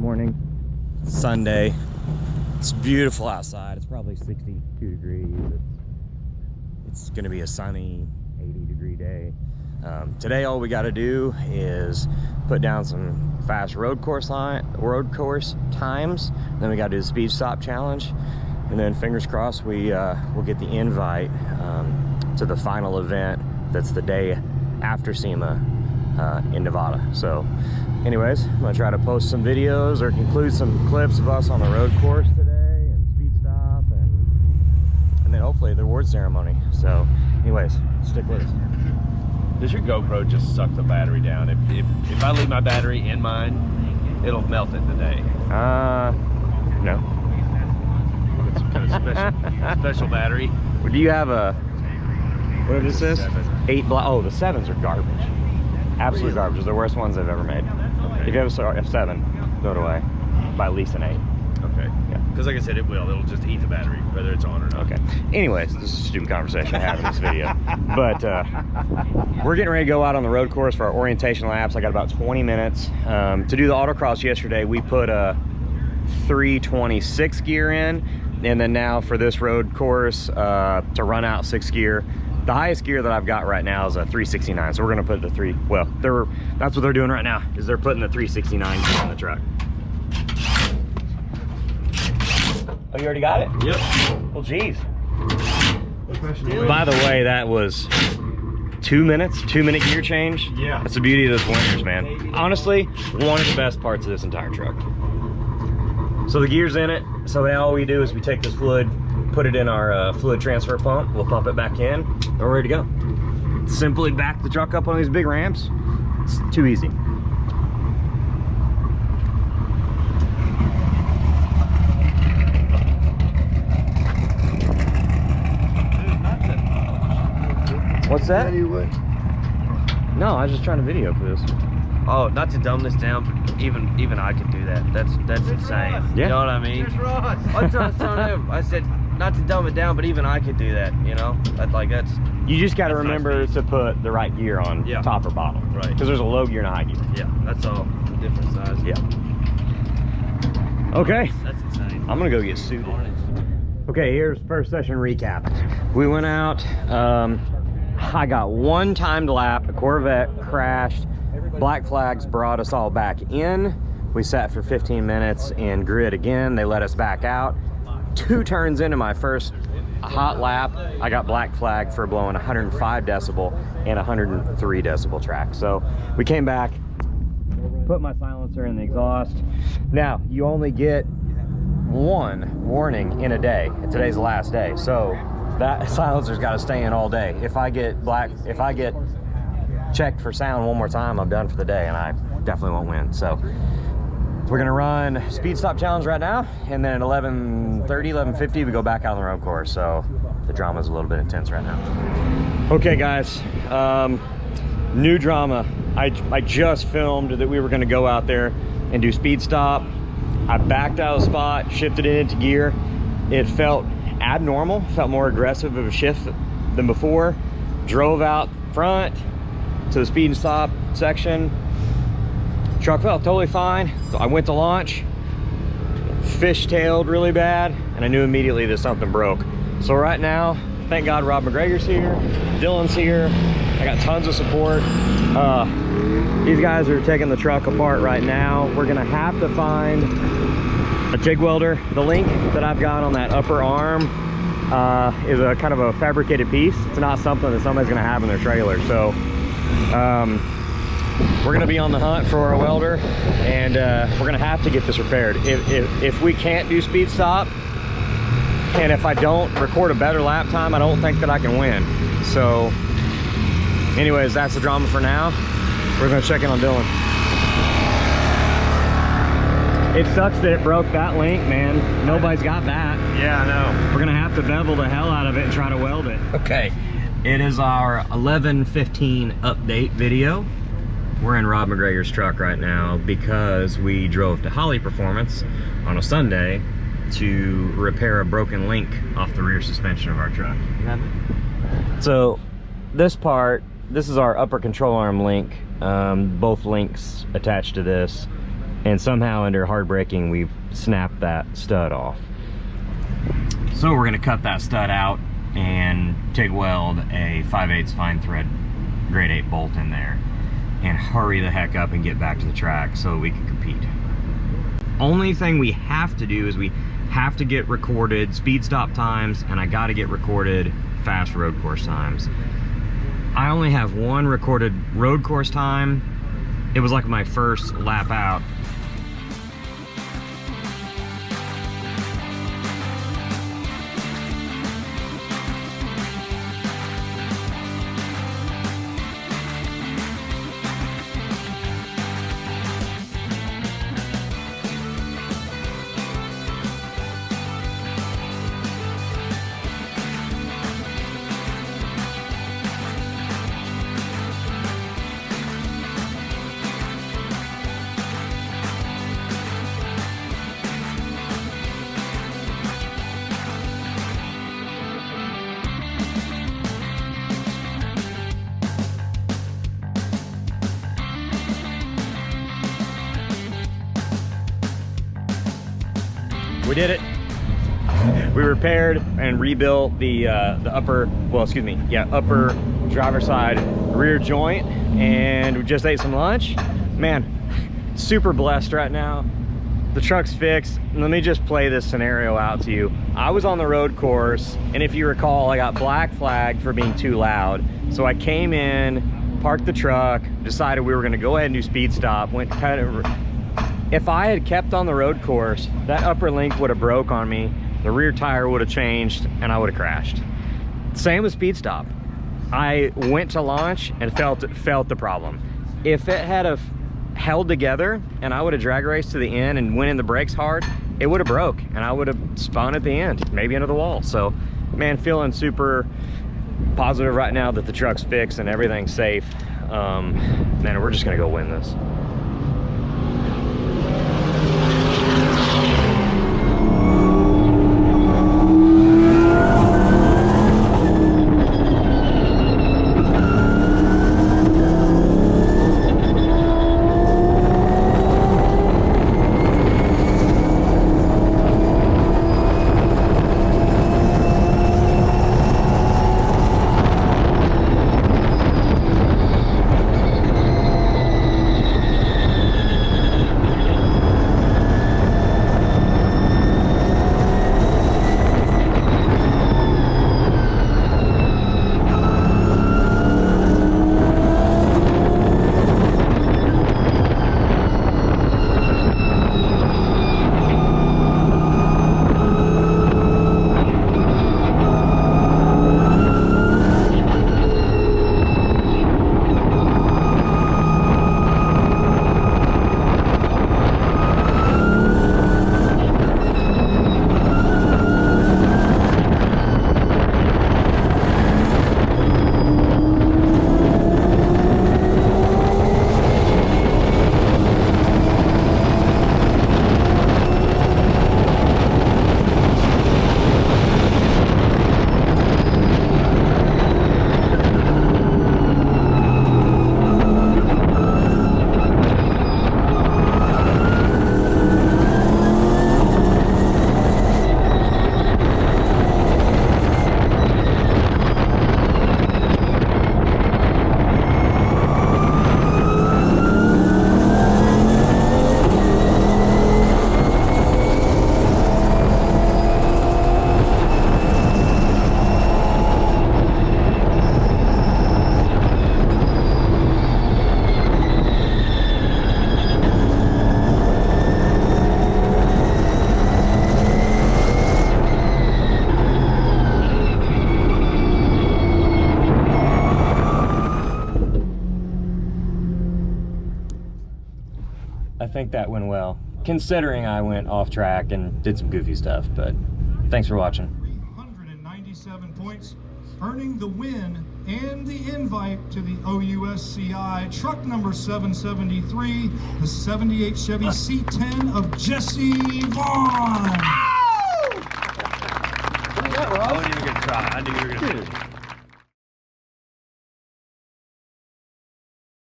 morning. Sunday. It's beautiful outside. It's probably 62 degrees. It's gonna be a sunny 80-degree day. Today all we got to do is put down some fast road course times. Then we got to do the speed stop challenge, and then fingers crossed we'll get the invite to the final event. That's the day after SEMA in Nevada. So anyways, I'm gonna try to post some videos or conclude some clips of us on the road course today and speed stop, and then hopefully the award ceremony. So anyways, stick with us. Does your GoPro just suck the battery down? If I leave my battery in mine, it'll melt it today. No. It's kind of special battery. Well, do you have a, what is this? 8 oh, the 7s are garbage. Absolute garbage. They're the worst ones I've ever made. Okay. If you have a 7, throw it away. Buy at least an 8. Okay. Yeah. Because like I said, it'll just eat the battery, whether it's on or not. Okay. Anyways, this is a stupid conversation I have in this video. But we're getting ready to go out on the road course for our orientation laps. I got about 20 minutes. To do the autocross yesterday, we put a 326 gear in. And then now for this road course, to run out 6 gear, the highest gear that I've got right now is a 369. So we're gonna put the that's what they're doing right now, is they're putting the 369 gear on the truck. Oh, you already got it? Yep. Well, geez. By the way, that was 2 minutes, 2-minute gear change. Yeah. That's the beauty of this Winters, man. Honestly, one of the best parts of this entire truck. So the gear's in it. So now all we do is we take this fluid, put it in our fluid transfer pump. We'll pump it back in, and we're ready to go. Simply back the truck up on these big ramps. It's too easy. What's that? No, I was just trying to video for this. Oh, not to dumb this down, but even I could do that. That's insane. Yeah. You know what I mean? I was telling him, I said, not to dumb it down, but even I could do that, you know? That's You just got to remember to put the right gear on top or bottom. Right. Because there's a low gear and a high gear. Yeah, that's all. Different size. Yeah. Okay. That's insane. I'm going to go get suited. Okay, here's first session recap. We went out. I got one timed lap. A Corvette crashed. Black flags brought us all back in. We sat for 15 minutes in grid again. They let us back out. 2 turns into my first hot lap, I got black flag for blowing 105 decibel and 103 decibel track. So we came back, put my silencer in the exhaust. Now, you only get 1 warning in a day, and today's the last day. So that silencer's got to stay in all day. If I get checked for sound one more time, I'm done for the day, and I definitely won't win. So we're gonna run speed stop challenge right now, and then at 11:30, 11:50 we go back out on the road course. So the drama's a little bit intense right now. Okay guys, new drama. I just filmed that we were gonna go out there and do speed stop. I backed out of the spot, shifted it into gear. It felt abnormal, felt more aggressive of a shift than before. Drove out front to the speed and stop section. Truck felt totally fine. So I went to launch, fishtailed really bad, and I knew immediately that something broke. So right now, thank God Rob McGregor's here, Dylan's here. I got tons of support. These guys are taking the truck apart right now. We're gonna have to find a TIG welder. The link that I've got on that upper arm is a kind of a fabricated piece. It's not something that somebody's gonna have in their trailer. So we're gonna be on the hunt for a welder, and we're gonna have to get this repaired. If we can't do speed stop, and if I don't record a better lap time, I don't think that I can win. So anyways, that's the drama for now. We're gonna check in on Dylan. It sucks that it broke that link, man. Nobody's got that. Yeah, I know. We're gonna have to bevel the hell out of it and try to weld it. Okay, it is our 11:15 update video. We're in Rob McGregor's truck right now because we drove to Holly Performance on a Sunday to repair a broken link off the rear suspension of our truck. So this is our upper control arm link. Both links attached to this and somehow under hard braking we've snapped that stud off. So we're gonna cut that stud out and TIG weld a 5/8 fine thread grade 8 bolt in there and hurry the heck up and get back to the track so we can compete. Only thing we have to do is we have to get recorded speed stop times, and I gotta get recorded fast road course times. I only have one recorded road course time. It was like my first lap out. We did it. We repaired and rebuilt the upper, well, excuse me, yeah, upper driver's side rear joint, and we just ate some lunch. Man, super blessed right now. The truck's fixed. Let me just play this scenario out to you. I was on the road course, and if you recall, I got black flagged for being too loud. So I came in, parked the truck, decided we were gonna go ahead and do speed stop, went kind of. If I had kept on the road course, that upper link would have broke on me, the rear tire would have changed, and I would have crashed. Same with speed stop. I went to launch and felt the problem. If it had have held together and I would have drag raced to the end and went in the brakes hard, it would have broke and I would have spun at the end, maybe into the wall. So, man, feeling super positive right now that the truck's fixed and everything's safe. Man, we're just gonna go win this. I think that went well, considering I went off track and did some goofy stuff, but thanks for watching. 397 points, earning the win and the invite to the OUSCI truck number 773, the 78 Chevy C10 of Jesse Vaughn. I wasn't even gonna try. I knew you were gonna do it.